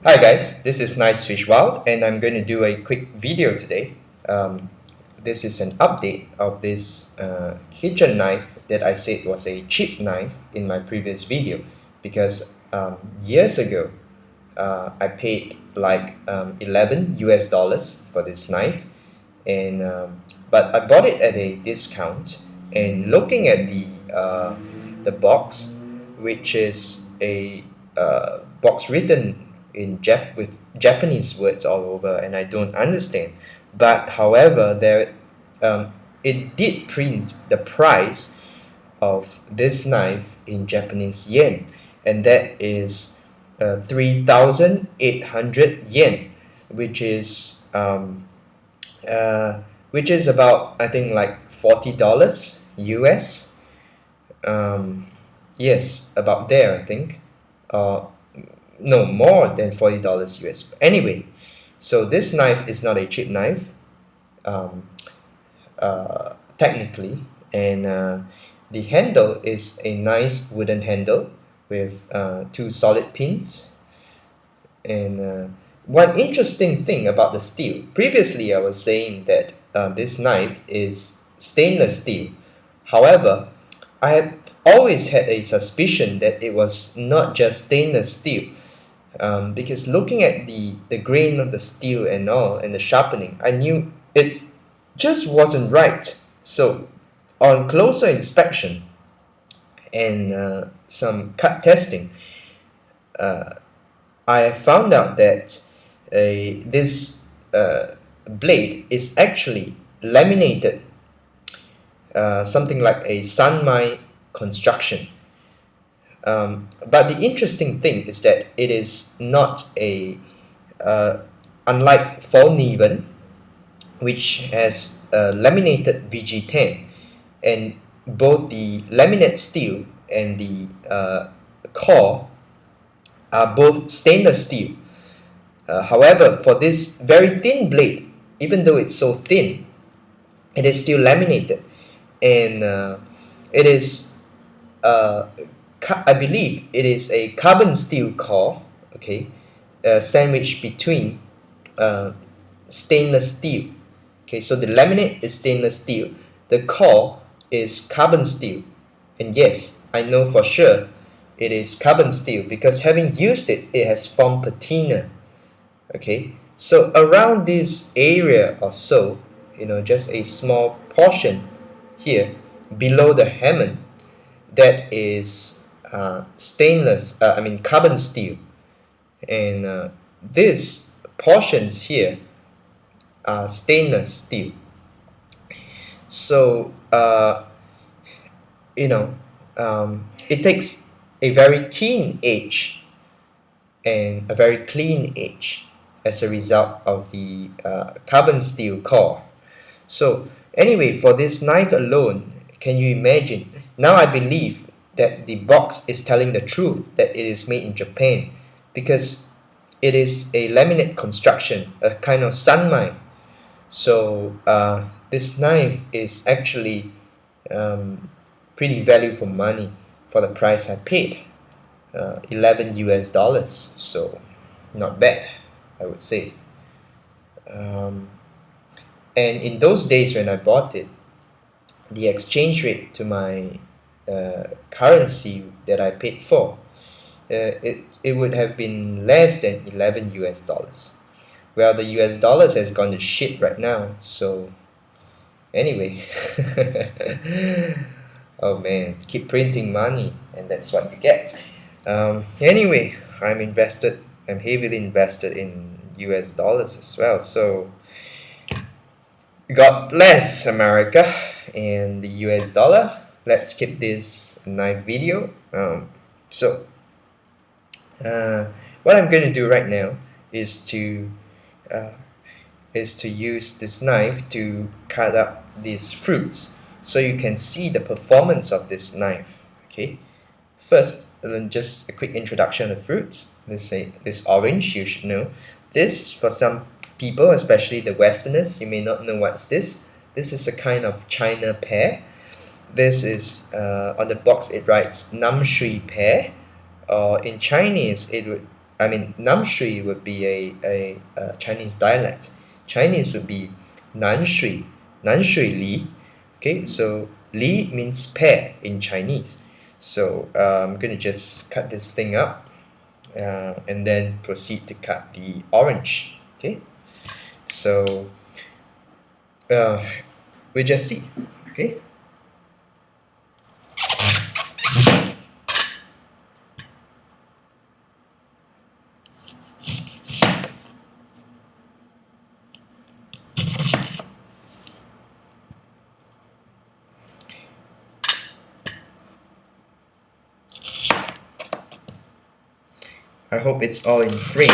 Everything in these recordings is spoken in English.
Hi guys, this is knivesfishwild and I'm going to do a quick video today. This is an update of this kitchen knife that I said was a cheap knife in my previous video because years ago I paid like 11 US dollars for this knife, and but I bought it at a discount. And looking at the box, which is a box written in with Japanese words all over, and I don't understand. But however, it did print the price of this knife in Japanese yen, and that is 3,800 yen, which is about, I think, like $40 US. Yes, about there, I think. No, more than $40 US. Anyway, so this knife is not a cheap knife, technically, and the handle is a nice wooden handle with two solid pins. And one interesting thing about the steel, previously I was saying that this knife is stainless steel. However, I have always had a suspicion that it was not just stainless steel, because looking at the grain of the steel and all, and the sharpening, I knew it just wasn't right. So on closer inspection and some cut testing, I found out that this blade is actually laminated, something like a sanmai construction. But the interesting thing is that it is not unlike Volneven, which has laminated VG10, and both the laminate steel and the core are both stainless steel. However, for this very thin blade, even though it's so thin, it is still laminated, and it is I believe it is a carbon steel core, okay, sandwiched between stainless steel. Okay, so the laminate is stainless steel, the core is carbon steel, and yes, I know for sure it is carbon steel because having used it, it has formed patina. Okay, so around this area or so, just a small portion here below the hammer, that is carbon steel, and these portions here are stainless steel. So it takes a very keen edge and a very clean edge as a result of the carbon steel core. So anyway, for this knife alone, can you imagine? Now I believe that the box is telling the truth, that it is made in Japan, because it is a laminate construction, a kind of sanmai. So this knife is actually pretty value for money for the price I paid, 11 US dollars. So not bad, I would say. And in those days when I bought it, the exchange rate to my currency that I paid for, it would have been less than 11 US dollars. Well, the US dollars has gone to shit right now, so anyway. Oh man, keep printing money and that's what you get. Anyway, I'm heavily invested in US dollars as well, so God bless America and the US dollar. Let's skip this knife video. What I'm going to do right now is to use this knife to cut up these fruits, so you can see the performance of this knife. Okay, first, just a quick introduction of fruits. Let's say this orange, you should know. This, for some people, especially the Westerners, you may not know what's this. This is a kind of China pear. This is on the box it writes Nam Shui pear, or in Chinese it would I mean, Namshui would be a Chinese dialect. Chinese would be Nanshui, Nanshui Li. Okay, so Li means pear in Chinese. So I'm gonna just cut this thing up and then proceed to cut the orange. Okay, so we just see. Okay. I hope it's all in frame.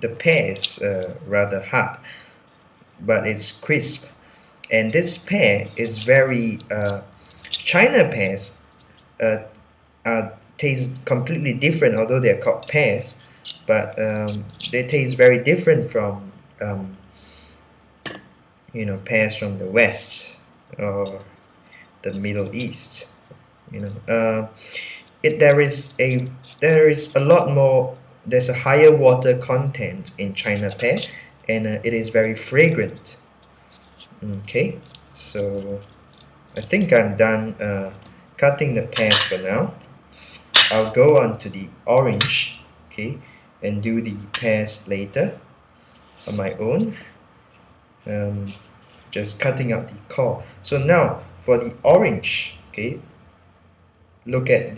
The pear is rather hard, but it's crisp. And this pear is very China pears taste completely different, although they're called pears, but they taste very different from pears from the West or the Middle East. There is a lot more. There's a higher water content in China pear, and it is very fragrant. Okay, so I think I'm done cutting the pears for now. I'll go on to the orange, okay, and do the pears later on my own. Just cutting out the core. So now for the orange, okay, look at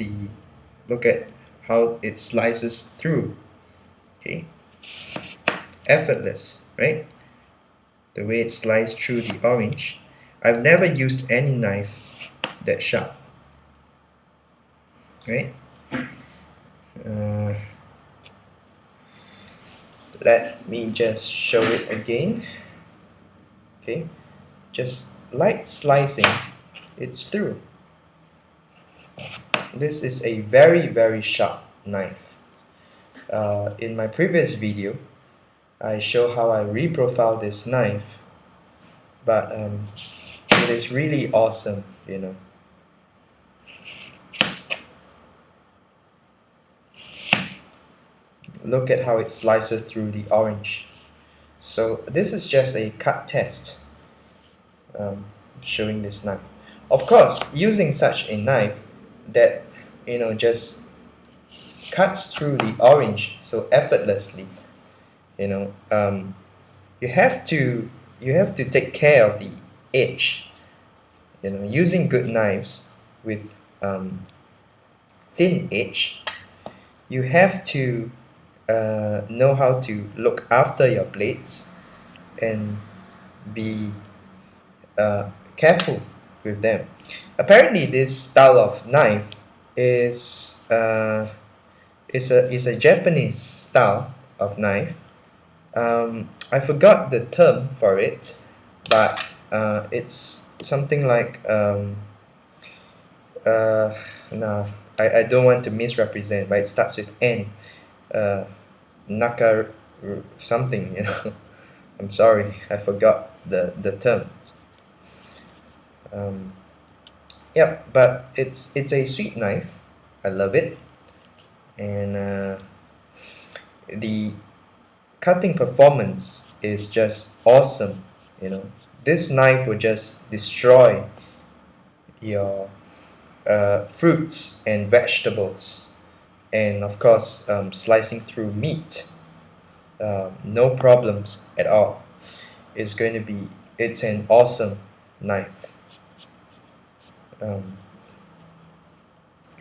how it slices through. Okay, effortless, right? The way it sliced through the orange. I've never used any knife that sharp, right? Let me just show it again. Okay, just light slicing, it's through. This is a very, very sharp knife. In my previous video, I show how I reprofile this knife, but it is really awesome, Look at how it slices through the orange. So this is just a cut test showing this knife. Of course, using such a knife that just cuts through the orange so effortlessly, you have to take care of the edge. Using good knives with thin edge, you have to know how to look after your blades and be careful with them. Apparently, this style of knife is a Japanese style of knife. I forgot the term for it, but it's something like no, I don't want to misrepresent, but it starts with N. Naka something, I'm sorry, I forgot the term. Yeah, but it's a sweet knife. I love it, and the cutting performance is just awesome. This knife will just destroy your fruits and vegetables, and of course slicing through meat, no problems at all. It's an awesome knife.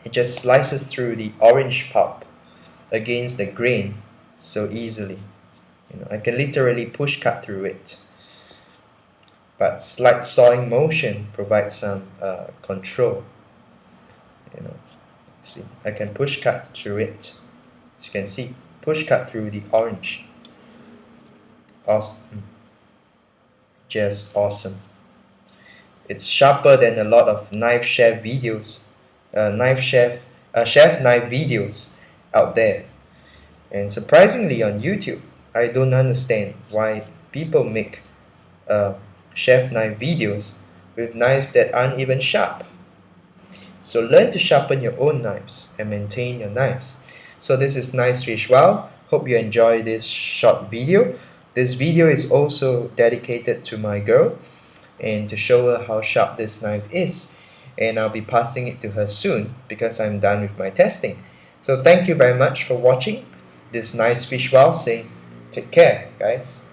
It just slices through the orange pulp against the grain so easily. I can literally push cut through it, but slight sawing motion provides some control. See, I can push cut through it. As you can see, push cut through the orange. Awesome. Just awesome. It's sharper than a lot of knife chef videos, chef knife videos out there. And surprisingly on YouTube, I don't understand why people make chef knife videos with knives that aren't even sharp. So learn to sharpen your own knives and maintain your knives. So this is knivesfishwild. Hope you enjoy this short video. This video is also dedicated to my girl and to show her how sharp this knife is. And I'll be passing it to her soon because I'm done with my testing. So thank you very much for watching. This knivesfishwild saying take care, guys.